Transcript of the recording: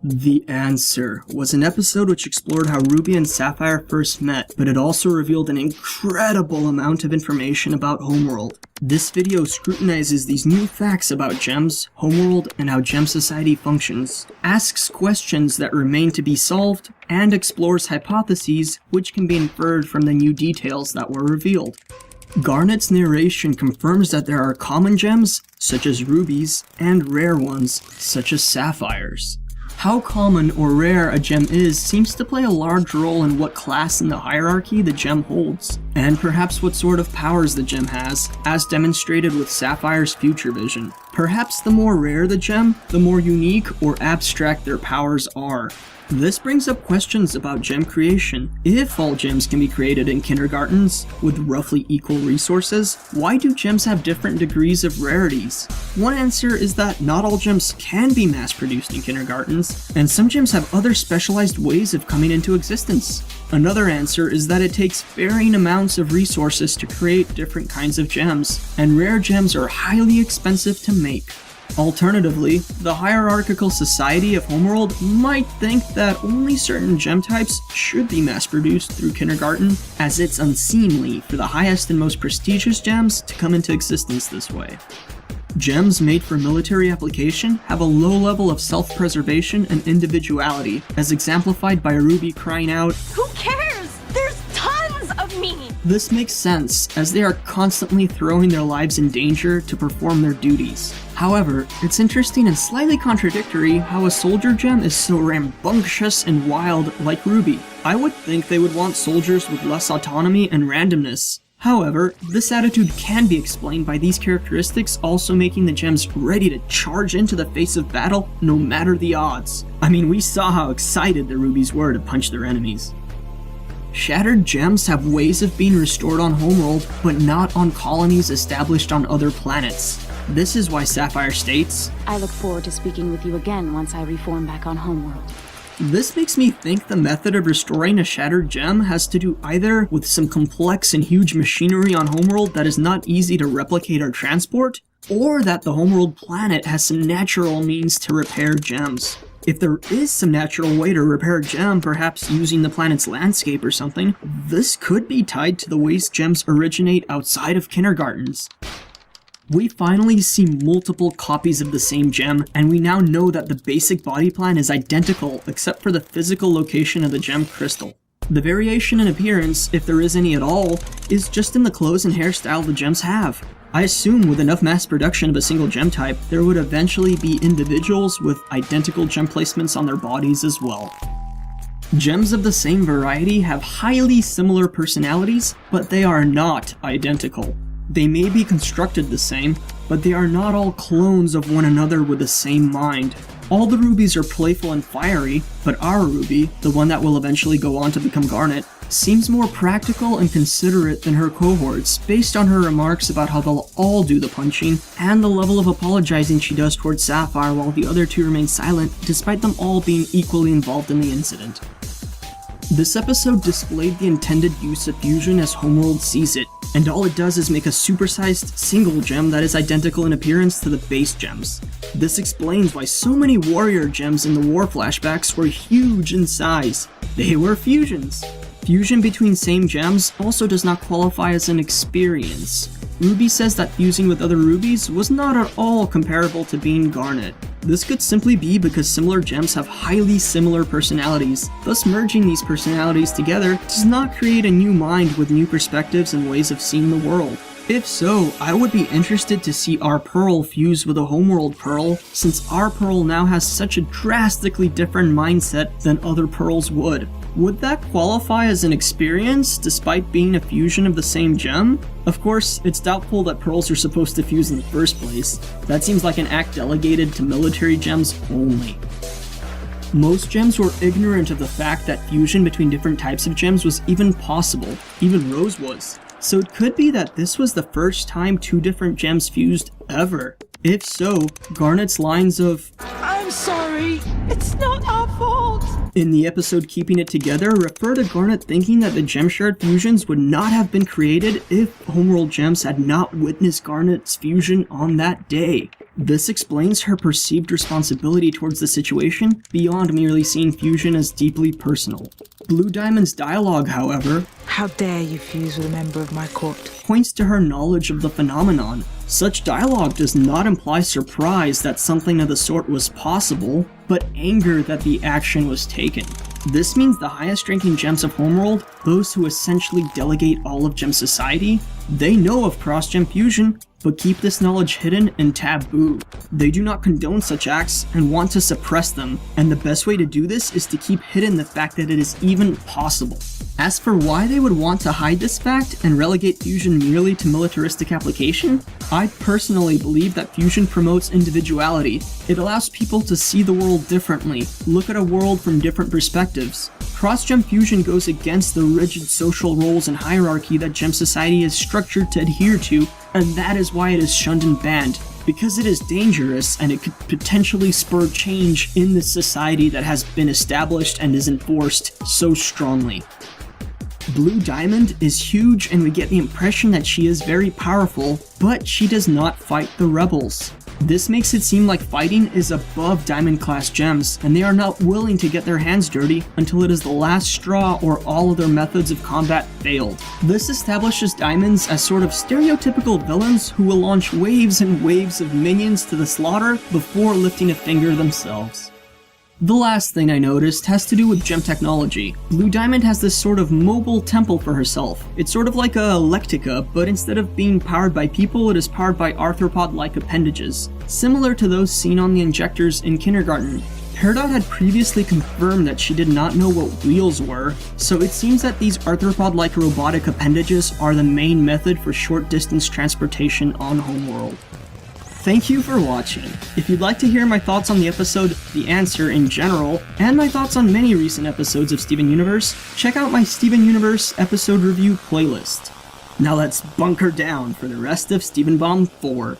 The Answer was an episode which explored how Ruby and Sapphire first met, but it also revealed an incredible amount of information about Homeworld. This video scrutinizes these new facts about gems, Homeworld, and how gem society functions, asks questions that remain to be solved, and explores hypotheses which can be inferred from the new details that were revealed. Garnet's narration confirms that there are common gems, such as rubies, and rare ones, such as sapphires. How common or rare a gem is seems to play a large role in what class in the hierarchy the gem holds, and perhaps what sort of powers the gem has, as demonstrated with Sapphire's future vision. Perhaps the more rare the gem, the more unique or abstract their powers are. This brings up questions about gem creation. If all gems can be created in kindergartens with roughly equal resources, why do gems have different degrees of rarities? One answer is that not all gems can be mass-produced in kindergartens, and some gems have other specialized ways of coming into existence. Another answer is that it takes varying amounts of resources to create different kinds of gems, and rare gems are highly expensive to make. Alternatively, the hierarchical society of Homeworld might think that only certain gem types should be mass-produced through kindergarten, as it's unseemly for the highest and most prestigious gems to come into existence this way. Gems made for military application have a low level of self-preservation and individuality, as exemplified by a ruby crying out, "Who cares? There's tons of me!" This makes sense, as they are constantly throwing their lives in danger to perform their duties. However, it's interesting and slightly contradictory how a soldier gem is so rambunctious and wild like Ruby. I would think they would want soldiers with less autonomy and randomness. However, this attitude can be explained by these characteristics also making the gems ready to charge into the face of battle no matter the odds. I mean, we saw how excited the rubies were to punch their enemies. Shattered gems have ways of being restored on Homeworld, but not on colonies established on other planets. This is why Sapphire states, "I look forward to speaking with you again once I reform back on Homeworld." This makes me think the method of restoring a shattered gem has to do either with some complex and huge machinery on Homeworld that is not easy to replicate or transport, or that the Homeworld planet has some natural means to repair gems. If there is some natural way to repair a gem, perhaps using the planet's landscape or something, this could be tied to the ways gems originate outside of kindergartens. We finally see multiple copies of the same gem, and we now know that the basic body plan is identical except for the physical location of the gem crystal. The variation in appearance, if there is any at all, is just in the clothes and hairstyle the gems have. I assume with enough mass production of a single gem type, there would eventually be individuals with identical gem placements on their bodies as well. Gems of the same variety have highly similar personalities, but they are not identical. They may be constructed the same, but they are not all clones of one another with the same mind. All the rubies are playful and fiery, but our ruby, the one that will eventually go on to become Garnet, seems more practical and considerate than her cohorts based on her remarks about how they'll all do the punching and the level of apologizing she does towards Sapphire while the other two remain silent despite them all being equally involved in the incident. This episode displayed the intended use of fusion as Homeworld sees it, and all it does is make a supersized single gem that is identical in appearance to the base gems. This explains why so many warrior gems in the war flashbacks were huge in size. They were fusions. Fusion between same gems also does not qualify as an experience. Ruby says that fusing with other rubies was not at all comparable to being Garnet. This could simply be because similar gems have highly similar personalities, thus merging these personalities together does not create a new mind with new perspectives and ways of seeing the world. If so, I would be interested to see our Pearl fuse with a Homeworld Pearl, since our Pearl now has such a drastically different mindset than other Pearls would. Would that qualify as an experience, despite being a fusion of the same gem? Of course, it's doubtful that pearls are supposed to fuse in the first place. That seems like an act delegated to military gems only. Most gems were ignorant of the fact that fusion between different types of gems was even possible. Even Rose was. So it could be that this was the first time two different gems fused ever. If so, Garnet's lines of, "I'm sorry, it's not our fault," in the episode Keeping It Together refer to Garnet thinking that the gem shard fusions would not have been created if Homeworld gems had not witnessed Garnet's fusion on that day. This explains her perceived responsibility towards the situation beyond merely seeing fusion as deeply personal. Blue Diamond's dialogue, however, "How dare you fuse with a member of my court?" points to her knowledge of the phenomenon. Such dialogue does not imply surprise that something of the sort was possible, but anger that the action was taken. This means the highest ranking gems of Homeworld, those who essentially delegate all of gem society, they know of cross-gem fusion, but keep this knowledge hidden and taboo. They do not condone such acts and want to suppress them, and the best way to do this is to keep hidden the fact that it is even possible. As for why they would want to hide this fact and relegate fusion merely to militaristic application, I personally believe that fusion promotes individuality. It allows people to see the world differently, look at a world from different perspectives. Cross-gem fusion goes against the rigid social roles and hierarchy that gem society is structured to adhere to, and that is why it is shunned and banned, because it is dangerous and it could potentially spur change in this society that has been established and is enforced so strongly. Blue Diamond is huge and we get the impression that she is very powerful, but she does not fight the rebels. This makes it seem like fighting is above Diamond class gems, and they are not willing to get their hands dirty until it is the last straw or all of their methods of combat failed. This establishes Diamonds as sort of stereotypical villains who will launch waves and waves of minions to the slaughter before lifting a finger themselves. The last thing I noticed has to do with gem technology. Blue Diamond has this sort of mobile temple for herself. It's sort of like a Lectica, but instead of being powered by people, it is powered by arthropod-like appendages, similar to those seen on the injectors in kindergarten. Peridot had previously confirmed that she did not know what wheels were, so it seems that these arthropod-like robotic appendages are the main method for short-distance transportation on Homeworld. Thank you for watching. If you'd like to hear my thoughts on the episode The Answer in general, and my thoughts on many recent episodes of Steven Universe, check out my Steven Universe episode review playlist. Now let's bunker down for the rest of Steven Bomb 4.